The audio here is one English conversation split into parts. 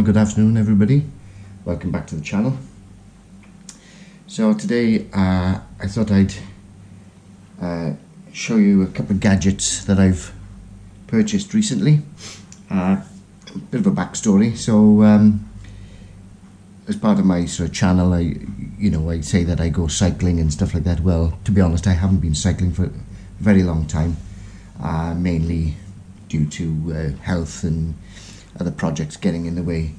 good afternoon everybody. Welcome back to the channel. So today I thought I'd show you a couple of gadgets that I've purchased recently. A bit of a backstory. So as part of my sort of channel, I say that I go cycling and stuff like that. Well, to be honest, I haven't been cycling for a very long time, mainly due to health and other projects getting in the way.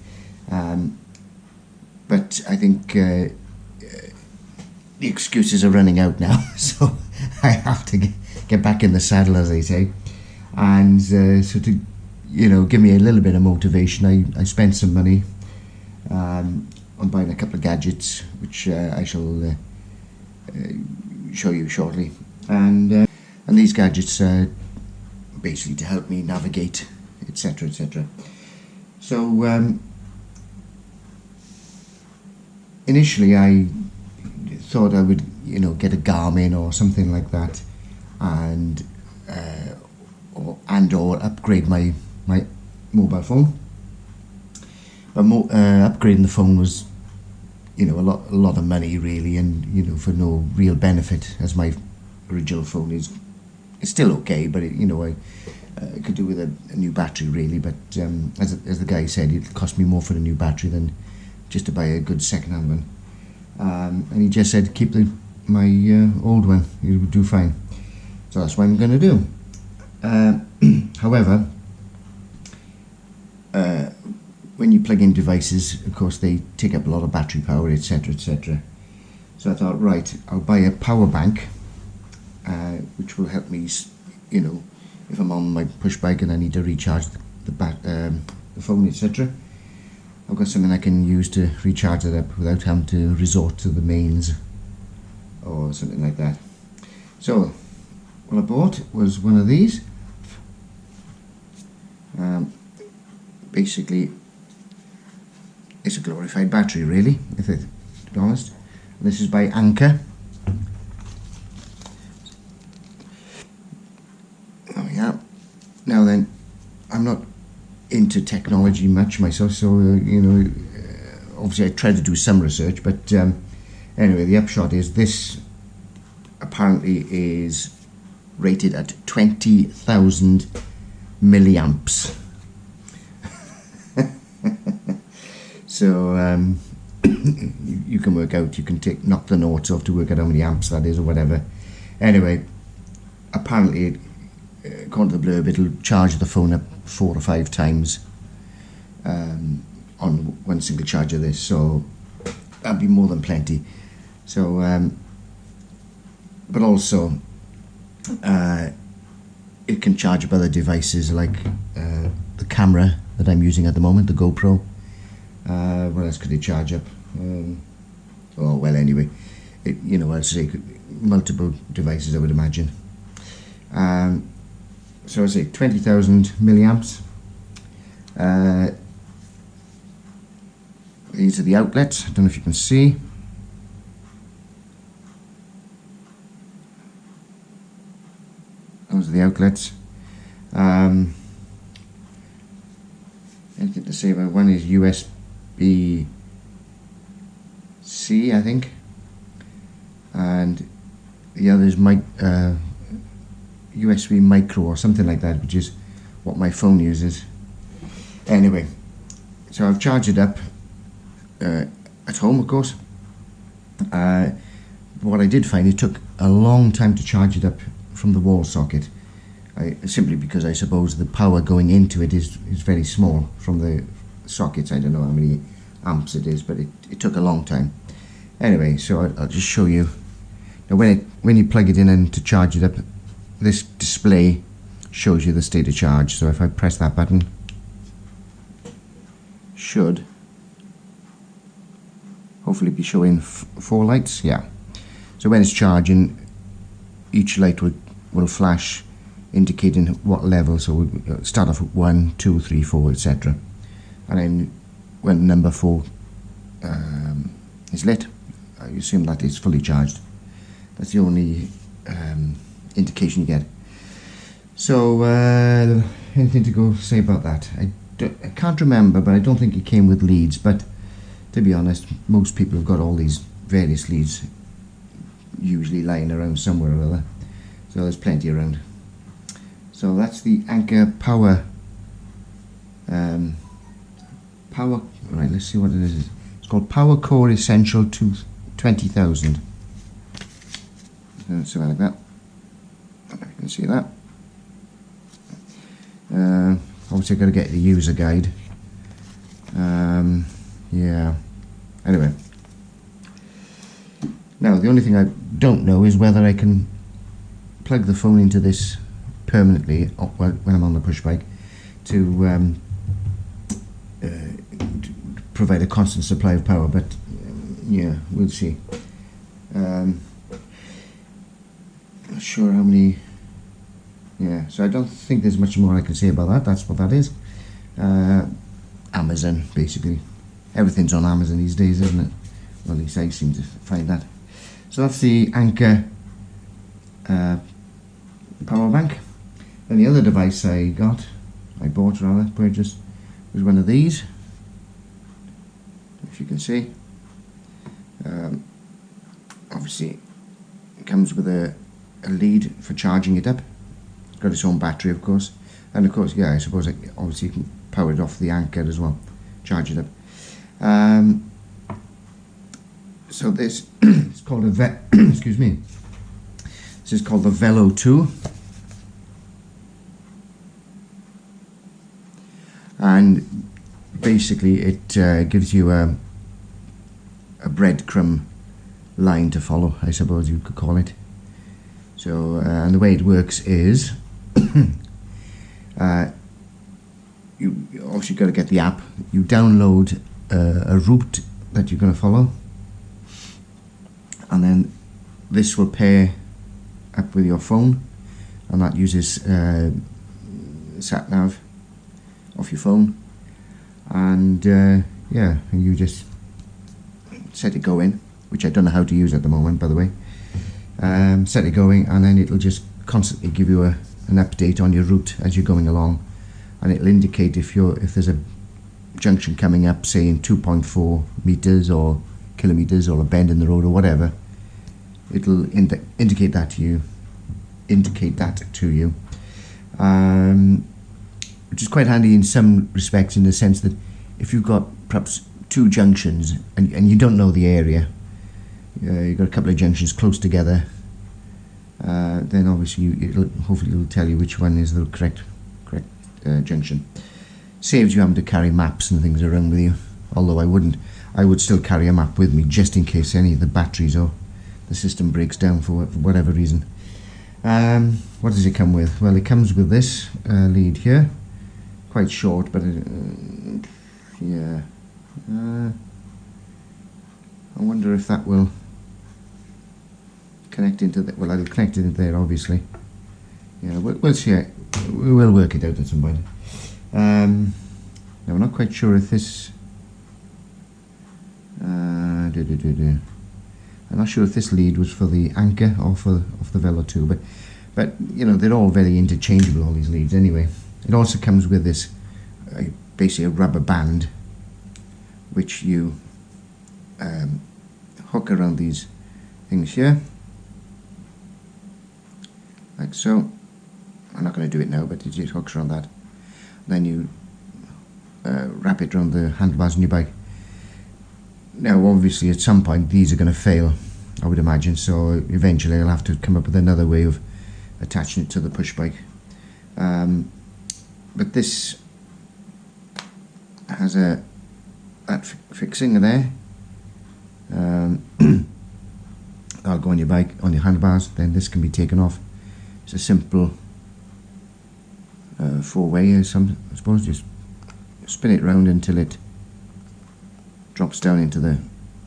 But I think the excuses are running out now, so I have to get back in the saddle, as they say. And so to give me a little bit of motivation, I spent some money on buying a couple of gadgets, which I shall show you shortly. And these gadgets are basically to help me navigate, etc., etc. So initially I thought I would get a Garmin or something like that, and or upgrade my mobile phone. But upgrading the phone was a lot of money really, and for no real benefit, as my original phone is still okay, but I could do with a new battery really. But as the guy said, it cost me more for a new battery than just to buy a good second-hand one. And he just said keep my old one, it would do fine. So that's what I'm going to do. However, when you plug in devices, of course they take up a lot of battery power, etc., etc. So I thought, right, I'll buy a power bank, which will help me, if I'm on my push bike and I need to recharge the phone, etc. I've got something I can use to recharge it up without having to resort to the mains or something like that. So what I bought was one of these. Basically, it's a glorified battery really, to be honest. This is by Anker. There we are. Now then, I'm not into technology much myself, so obviously I tried to do some research, but anyway, the upshot is this apparently is rated at 20,000 milliamps. So you can work out, you can knock the noughts off to work out how many amps that is or whatever. Anyway, apparently, according to the blurb, it'll charge the phone up 4 or 5 times on one single charge of this, so that'd be more than plenty. So but also it can charge up other devices like the camera that I'm using at the moment, the GoPro. What else could it charge up? Anyway, I'd say multiple devices, I would imagine. So I say 20,000 milliamps. These are the outlets. I don't know if you can see. Those are the outlets. Anything to say about one is USB-C, I think, and the other is USB micro or something like that, which is what my phone uses. Anyway, so I've charged it up at home, of course. What I did find, it took a long time to charge it up from the wall socket, simply because I suppose the power going into it is very small from the sockets. I don't know how many amps it is, but it took a long time. Anyway, so I'll just show you. Now when you plug it in and to charge it up, this display shows you the state of charge. So if I press that button, should hopefully be showing 4 lights. Yeah. So when it's charging, each light will flash, indicating what level. So we'll start off with 1, 2, 3, 4, etc. And then when number 4 is lit, I assume that is fully charged. That's the only indication you get. So anything to say about that? I I can't remember, but I don't think it came with leads. But to be honest, most people have got all these various leads usually lying around somewhere or other, so there's plenty around. So that's the Anker power. Right, let's see what it is. It's called Power Core Essential 20,000. Something like that. I don't know if you can see that. Obviously I've got to get the user guide. Yeah. Anyway. Now the only thing I don't know is whether I can plug the phone into this permanently when I'm on the push bike to provide a constant supply of power, but yeah, we'll see. Not sure how many. Yeah, so I don't think there's much more I can say about that. That's what that is. Amazon, basically. Everything's on Amazon these days, isn't it? Well, at least I seem to find that. So that's the Anker power bank. And the other device I purchased, was one of these, if you can see. Obviously it comes with a lead for charging it up. It's got its own battery, of course, and of course, yeah, I suppose obviously you can power it off the Anker as well, charge it up. So this is called a excuse me. This is called the Velo 2. And basically it gives you a breadcrumb line to follow, I suppose you could call it. So and the way it works is you obviously got to get the app. You download a route that you're going to follow, and then this will pair up with your phone, and that uses sat nav off your phone, and yeah, and you just set it going, which I don't know how to use at the moment, by the way. Set it going, and then it'll just constantly give you an update on your route as you're going along, and it'll indicate if there's a junction coming up, say in 2.4 meters or kilometers, or a bend in the road or whatever. It'll indicate that to you, which is quite handy in some respects, in the sense that if you've got perhaps two junctions and you don't know the area, you've got a couple of junctions close together, then obviously hopefully it'll tell you which one is the correct junction. Saves you having to carry maps and things around with you, although I would still carry a map with me just in case any of the batteries or the system breaks down for whatever reason. What does it come with? Well, it comes with this lead here, quite short, but yeah, I wonder if that will connect into the, well, I'll connect it in there, obviously. Yeah, we'll see. We will work it out at some point. Now we're not quite sure if this I'm not sure if this lead was for the Anker or for the Velo 2, but you know, they're all very interchangeable, all these leads anyway. It also comes with this basically a rubber band which you hook around these things here, like so. I'm not going to do it now, but it just hooks around that. Then you wrap it around the handlebars on your bike. Now obviously at some point these are going to fail, I would imagine, so eventually I'll have to come up with another way of attaching it to the push bike. But this has that fixing there. That'll go on your bike, on your handlebars, then this can be taken off. It's a simple four-way, I suppose. Just spin it round until it drops down into the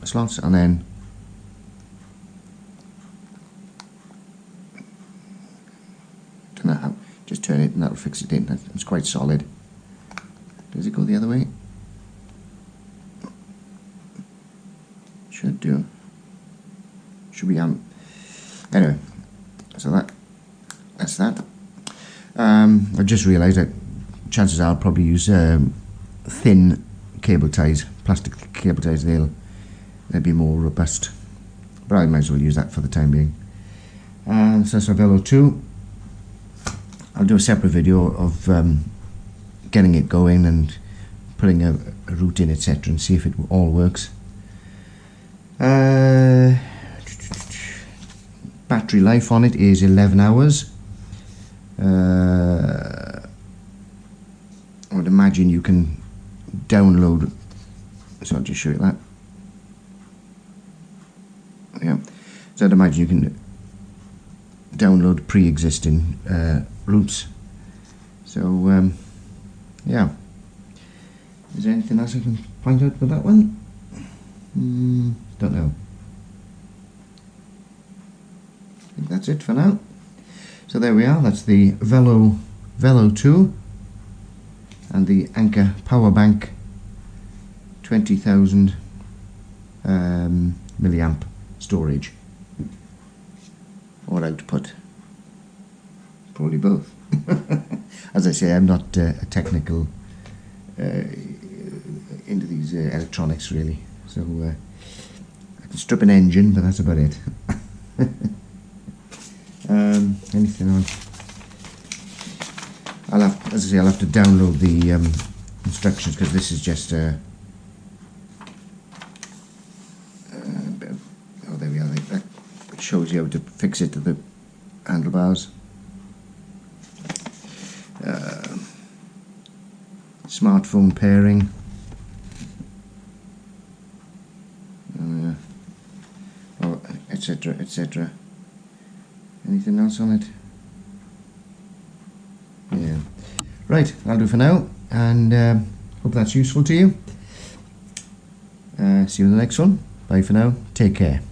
slots, and then don't know how, just turn it and that'll fix it in. It's quite solid. Does it go the other way? Should do. Should be anyway, so that's that. I just realised that chances are I'll probably use thin cable ties, plastic cable ties, they'll be more robust. But I might as well use that for the time being. And so that's our Velo 2. I'll do a separate video of getting it going and putting a route in, etc., and see if it all works. Battery life on it is 11 hours. I would imagine you can download, so I'll just show you that. Yeah, so I'd imagine you can download pre-existing routes. So yeah, is there anything else I can point out with that one? Don't know. I think that's it for now. So there we are, that's the Velo 2 and the Anker power bank, 20,000 milliamp storage, or output, probably both. As I say, I'm not a technical into these electronics really, so I can strip an engine, but that's about it. Anything else? As I say, I'll have to download the instructions, because this is just oh, there we are. That shows you how to fix it to the handlebars. Smartphone pairing. Etc. etc. Anything else on it? Yeah. Right, that'll do for now, and hope that's useful to you. See you in the next one. Bye for now. Take care.